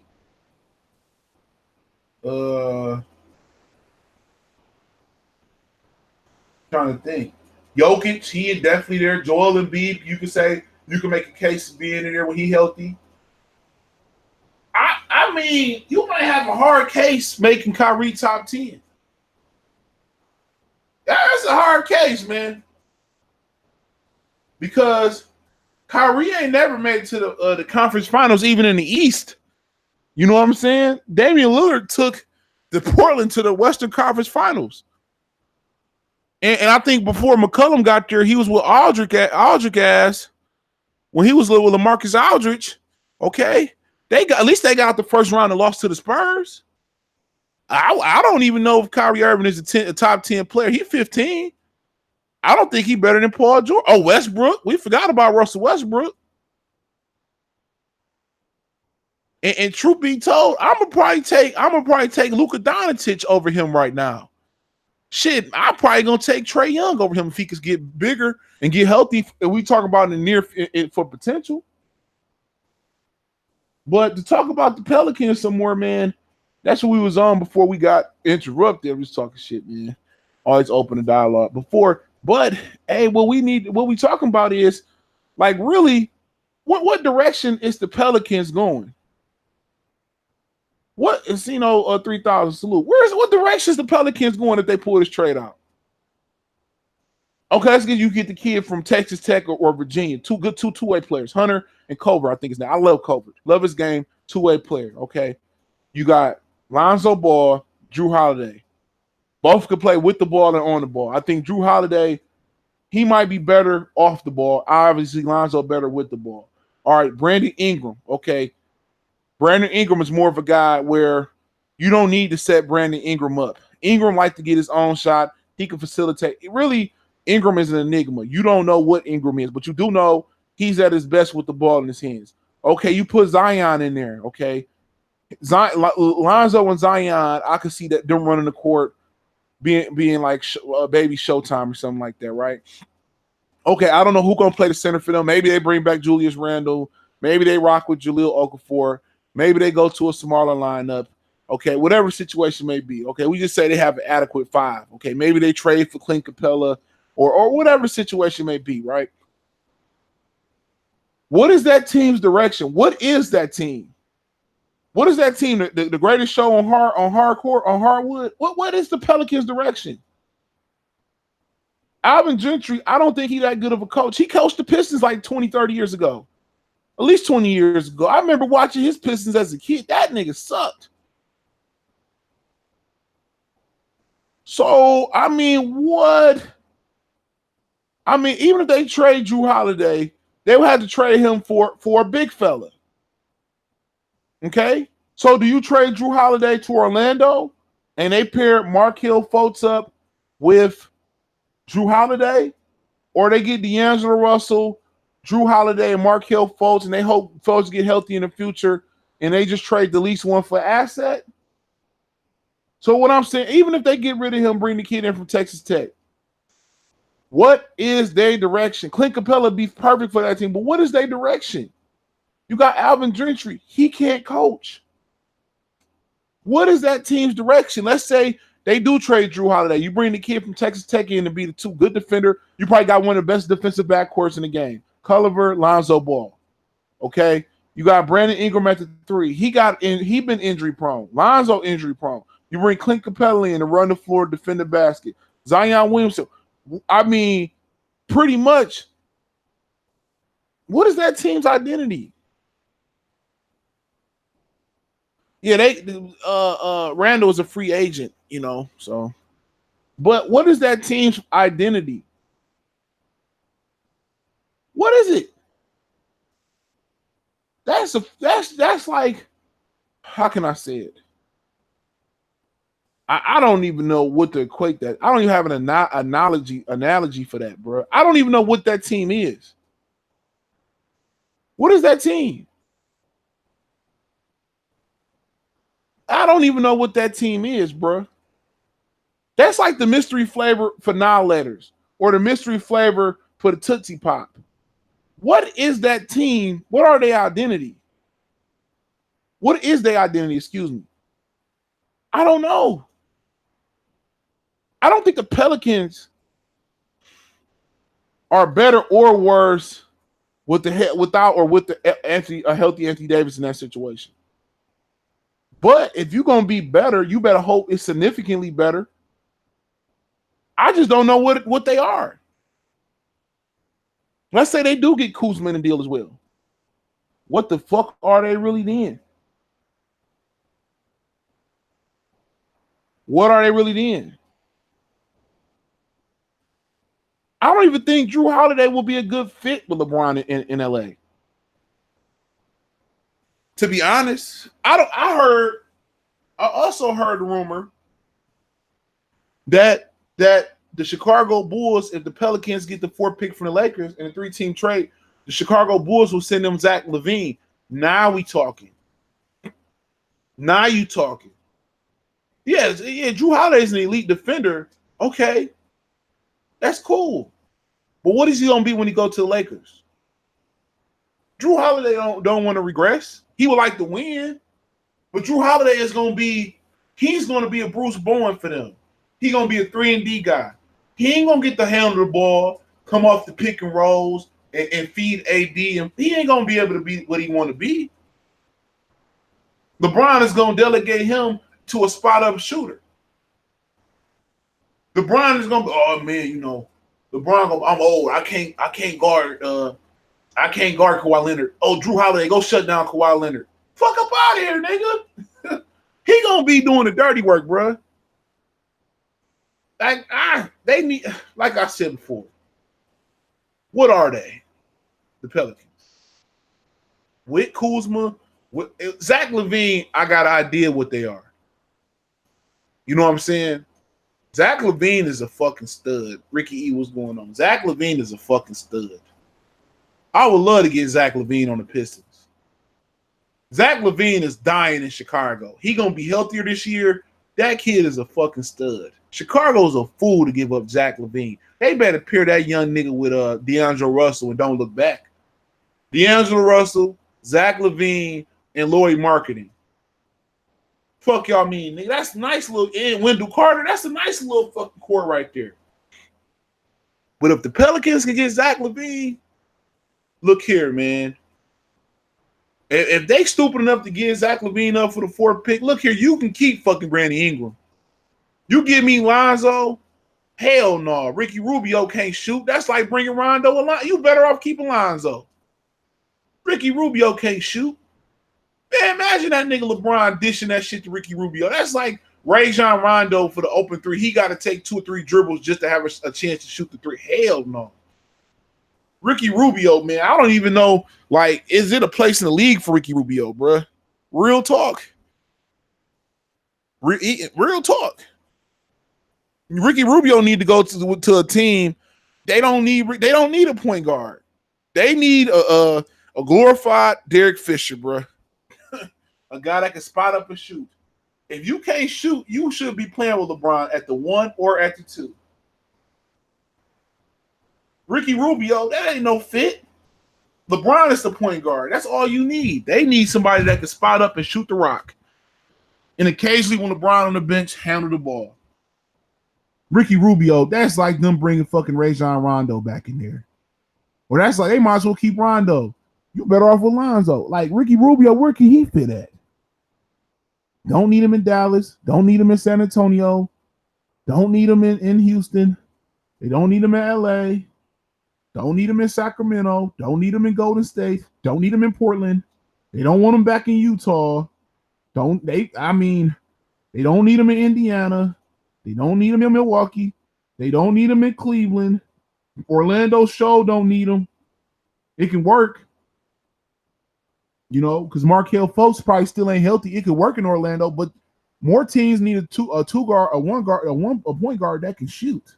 Jokic, he is definitely there. Joel Embiid, you can make a case of being in there when he's healthy. I mean, you might have a hard case making Kyrie top 10. That's a hard case, man. Because Kyrie ain't never made it to the conference finals, even in the East. You know what I'm saying? Damian Lillard took the Portland to the Western Conference Finals. And I think before McCollum got there, he was with Aldridge ass. When he was with LaMarcus Aldridge, okay, they got the first round and lost to the Spurs. I don't even know if Kyrie Irving is a top 10 player. He's 15. I don't think he's better than Paul George. Oh, Westbrook. We forgot about Russell Westbrook. And truth be told, I'm gonna probably take Luka Doncic over him right now. Shit, I'm probably gonna take Trae Young over him if he could get bigger and get healthy. And we talk about in the near for potential. But to talk about the Pelicans some more, man, that's what we was on before we got interrupted. We was talking shit, man. Always open the dialogue before. But hey, what we talking about is like really, what direction is the Pelicans going? What is 3,000 salute? What direction is the Pelicans going if they pull this trade out? Okay, let's get the kid from Texas Tech or Virginia. Two-way players, Hunter and Culver. I think his name. I love Culver. Love his game. Two-way player. Okay, you got Lonzo Ball, Drew Holiday. Both could play with the ball and on the ball. I think Drew Holiday, he might be better off the ball. Obviously, Lonzo better with the ball. All right, Brandon Ingram. Okay, Brandon Ingram is more of a guy where you don't need to set Brandon Ingram up. Ingram likes to get his own shot. He can facilitate. Really, Ingram is an enigma. You don't know what Ingram is, but you do know he's at his best with the ball in his hands. Okay, you put Zion in there. Okay, Lonzo and Zion, I could see that them running the court being like baby Showtime or something like that, right? Okay, I don't know who's going to play the center for them. Maybe they bring back Julius Randle. Maybe they rock with Jahlil Okafor. Maybe they go to a smaller lineup. Okay, whatever situation may be. Okay, we just say they have an adequate 5. Okay, maybe they trade for Clint Capella or whatever situation may be, right? What is that team's direction? What is that team? What is that team? The greatest show on hardwood? What is the Pelicans' direction? Alvin Gentry, I don't think he's that good of a coach. He coached the Pistons like 20, 30 years ago. At least 20 years ago. I remember watching his Pistons as a kid. That nigga sucked. So, I mean, what? I mean, even if they trade Drew Holiday, they would have to trade him for a big fella. Okay? So, do you trade Drew Holiday to Orlando and they pair Markelle Fultz up with Drew Holiday? Or they get D'Angelo Russell, Drew Holiday, and Markelle Fultz, and they hope Fultz get healthy in the future, and they just trade the least one for asset? So what I'm saying, even if they get rid of him, bring the kid in from Texas Tech, what is their direction? Clint Capella be perfect for that team, but what is their direction? You got Alvin Gentry. He can't coach. What is that team's direction? Let's say they do trade Drew Holiday. You bring the kid from Texas Tech in to be the two good defender. You probably got one of the best defensive backcourts in the game. Culver, Lonzo Ball. Okay? You got Brandon Ingram at the 3. He been injury prone. Lonzo injury prone. You bring Clint Capella in to run the floor, defend the basket. Zion Williamson. I mean, pretty much, what is that team's identity? Yeah, Randall is a free agent, so. But what is that team's identity? What is it? That's like, how can I say it? I don't even know what to equate that. I don't even have an analogy for that, bro. I don't even know what that team is. What is that team? I don't even know what that team is, bro. That's like the mystery flavor for non-letters or the mystery flavor for the Tootsie Pop. What is that team? What are their identity? What is their identity? Excuse me. I don't know. I don't think the Pelicans are better or worse with a healthy Anthony Davis in that situation. But if you're gonna be better, you better hope it's significantly better. I just don't know what they are. Let's say they do get Kuzma in the deal as well. What the fuck are they really then? What are they really then? I don't even think Drew Holiday will be a good fit with LeBron in LA. To be honest, I also heard the rumor that the Chicago Bulls, if the Pelicans get the 4th pick from the Lakers in a 3-team trade, the Chicago Bulls will send them Zach LaVine. Now we talking. Now you talking. Yeah, Drew Holiday's an elite defender. Okay. That's cool. But what is he going to be when he go to the Lakers? Drew Holiday don't want to regress. He would like to win. But Drew Holiday he's going to be a Bruce Bowen for them. He's going to be a 3-and-D guy. He ain't going to get the handle the ball, come off the pick and rolls, and feed AD. And he ain't going to be able to be what he want to be. LeBron is going to delegate him to a spot-up shooter. LeBron is going to be, oh, man, LeBron, I'm old. I can't guard Kawhi Leonard. Oh, Drew Holiday, go shut down Kawhi Leonard. Fuck up out of here, nigga. He going to be doing the dirty work, bro. They need, like I said before, what are they? The Pelicans. With Kuzma, with Zach LaVine, I got an idea what they are. You know what I'm saying? Zach LaVine is a fucking stud. Ricky E, what's going on? Zach LaVine is a fucking stud. I would love to get Zach LaVine on the Pistons. Zach LaVine is dying in Chicago. He gonna be healthier this year. That kid is a fucking stud. Chicago's a fool to give up Zach LaVine. They better pair that young nigga with D'Angelo Russell and don't look back. D'Angelo Russell, Zach LaVine, and Lloyd Marketing. Fuck y'all mean, nigga. That's nice little, and Wendell Carter, that's a nice little fucking core right there. But if the Pelicans can get Zach LaVine, look here, man. If they stupid enough to get Zach LaVine up for the 4th pick, look here, you can keep fucking Brandon Ingram. You give me Lonzo, hell no. Ricky Rubio can't shoot. That's like bringing Rondo along. You better off keeping Lonzo. Ricky Rubio can't shoot. Man, imagine that nigga LeBron dishing that shit to Ricky Rubio. That's like Rajon Rondo for the open 3. He got to take 2 or 3 dribbles just to have a chance to shoot the 3. Hell no. Ricky Rubio, man, I don't even know, like, is it a place in the league for Ricky Rubio, bruh? Real talk. Real talk. Ricky Rubio need to go to a team. They don't need a point guard. They need a glorified Derek Fisher, bruh. A guy that can spot up and shoot. If you can't shoot, you should be playing with LeBron at the 1 or at the 2. Ricky Rubio, that ain't no fit. LeBron is the point guard. That's all you need. They need somebody that can spot up and shoot the rock. And occasionally when LeBron on the bench, handle the ball. Ricky Rubio, that's like them bringing fucking Rajon Rondo back in there. Or that's like, they might as well keep Rondo. You better off with Lonzo. Like Ricky Rubio, where can he fit at? Don't need him in Dallas. Don't need him in San Antonio. Don't need him in Houston. They don't need him in LA. Don't need him in Sacramento. Don't need him in Golden State. Don't need him in Portland. They don't want him back in Utah. They don't need him in Indiana. They don't need him in Milwaukee. They don't need him in Cleveland. Orlando show don't need him. It can work. You know, because Markelle Fultz probably still ain't healthy. It could work in Orlando, but more teams need a two guard, a point guard that can shoot.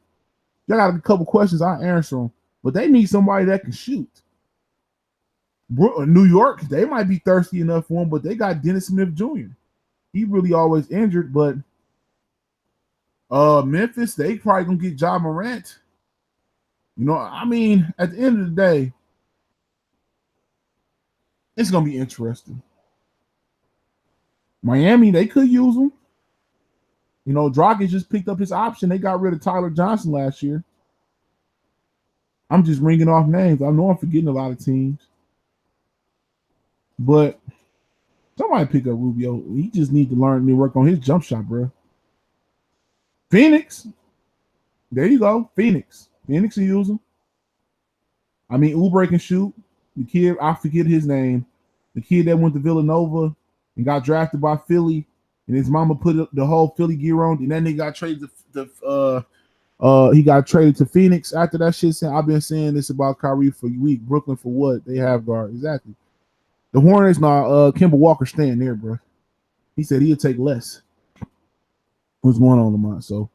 Y'all got a couple questions, I'll answer them. But they need somebody that can shoot. New York, they might be thirsty enough for him, but they got Dennis Smith Jr. He really always injured, but Memphis, they probably gonna get Ja Morant. You know, I mean, at the end of the day, it's gonna be interesting. Miami, they could use him. You know, Dragic just picked up his option. They got rid of Tyler Johnson last year. I'm just ringing off names. I know I'm forgetting a lot of teams. But somebody pick up Rubio. He just need to learn to work on his jump shot, bro. Phoenix. There you go. Phoenix will use him. I mean, Oubre can shoot. The kid, I forget his name. The kid that went to Villanova and got drafted by Philly, and his mama put the whole Philly gear on, and then they got traded he got traded to Phoenix after that shit. I've been saying this about Kyrie for a week. Brooklyn for what? They have guard. Exactly. The Hornets, Kemba Walker staying there, bro. He said he'll take less. What's going on, Lamont? So,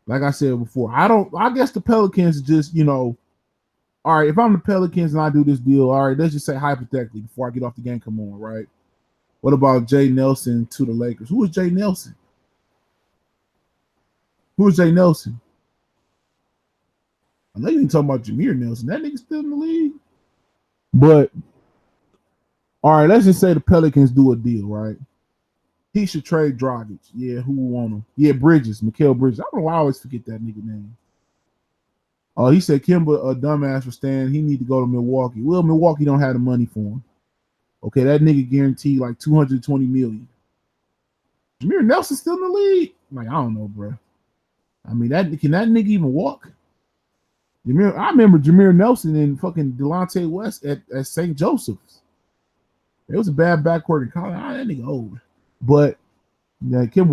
like I said before, I guess the Pelicans just, you know, all right, if I'm the Pelicans and I do this deal, all right, let's just say hypothetically before I get off the game, come on, right? What about Jay Nelson to the Lakers? Who is Jay Nelson? Who is Jay Nelson? I know you ain't talking about Jameer Nelson. That nigga still in the league. But, all right, let's just say the Pelicans do a deal, right? He should trade Dragic. Yeah, who want him? Yeah, Bridges, Mikal Bridges. I don't know why I always forget that nigga name. Oh, he said Kemba, a dumbass for staying. He need to go to Milwaukee. Well, Milwaukee don't have the money for him. Okay, that nigga guaranteed like $220 million. Jameer Nelson still in the league? Like, I don't know, bro. I mean, can that nigga even walk? I remember Jameer Nelson and fucking Delonte West at St. Joseph's. It was a bad backcourt in college. That nigga old. But yeah, Kemba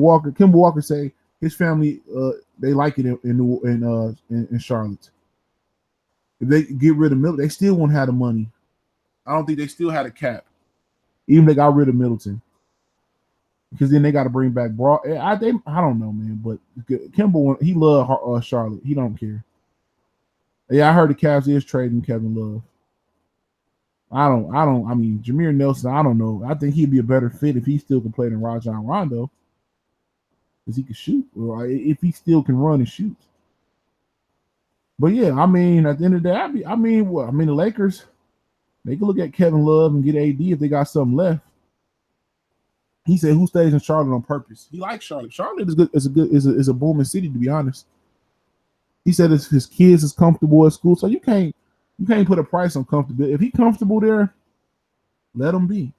Walker say his family they like it in Charlotte. If they get rid of Middleton, they still won't have the money. I don't think they still had a cap, even if they got rid of Middleton, because then they got to bring back Broad. I don't know, man, but Kemba, he love Charlotte. He don't care. Yeah, I heard the Cavs is trading Kevin Love. I mean, Jameer Nelson, I don't know. I think he'd be a better fit if he still can play than Rajon Rondo, because he can shoot, or if he still can run and shoot. But yeah, I mean, at the end of the day, the Lakers, they can look at Kevin Love and get AD if they got something left. He said, "Who stays in Charlotte on purpose?" He likes Charlotte. Charlotte is good. Is a booming city, to be honest. He said his kids is comfortable at school, so you can't put a price on comfortability. If he's comfortable there, let him be.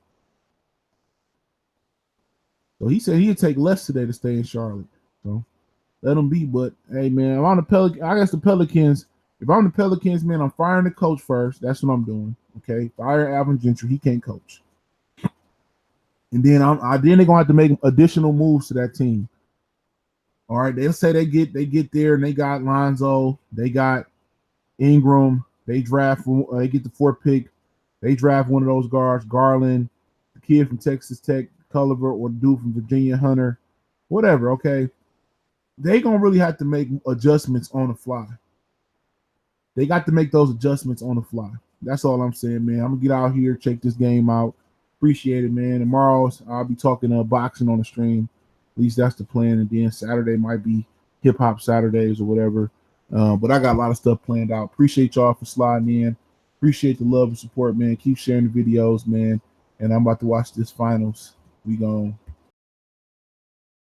So he said he'd take less today to stay in Charlotte. So let him be. But hey, man, if I'm the Pelicans, man, I'm firing the coach first. That's what I'm doing. Okay, fire Alvin Gentry. He can't coach. And then then they're gonna have to make additional moves to that team. All right, they'll say they get there and they got Lonzo, they got Ingram, they get the 4th pick, they draft one of those guards, Garland, the kid from Texas Tech, Culliver, or the dude from Virginia, Hunter, whatever. Okay, they gonna really have to make adjustments on the fly. They got to make those adjustments on the fly. That's all I'm saying, man. I'm gonna get out here, check this game out. Appreciate it, man. Tomorrow I'll be talking boxing on the stream. At least that's the plan. And then Saturday might be hip hop Saturdays or whatever. But I got a lot of stuff planned out. Appreciate y'all for sliding in. Appreciate the love and support, man. Keep sharing the videos, man. And I'm about to watch this finals. We gone.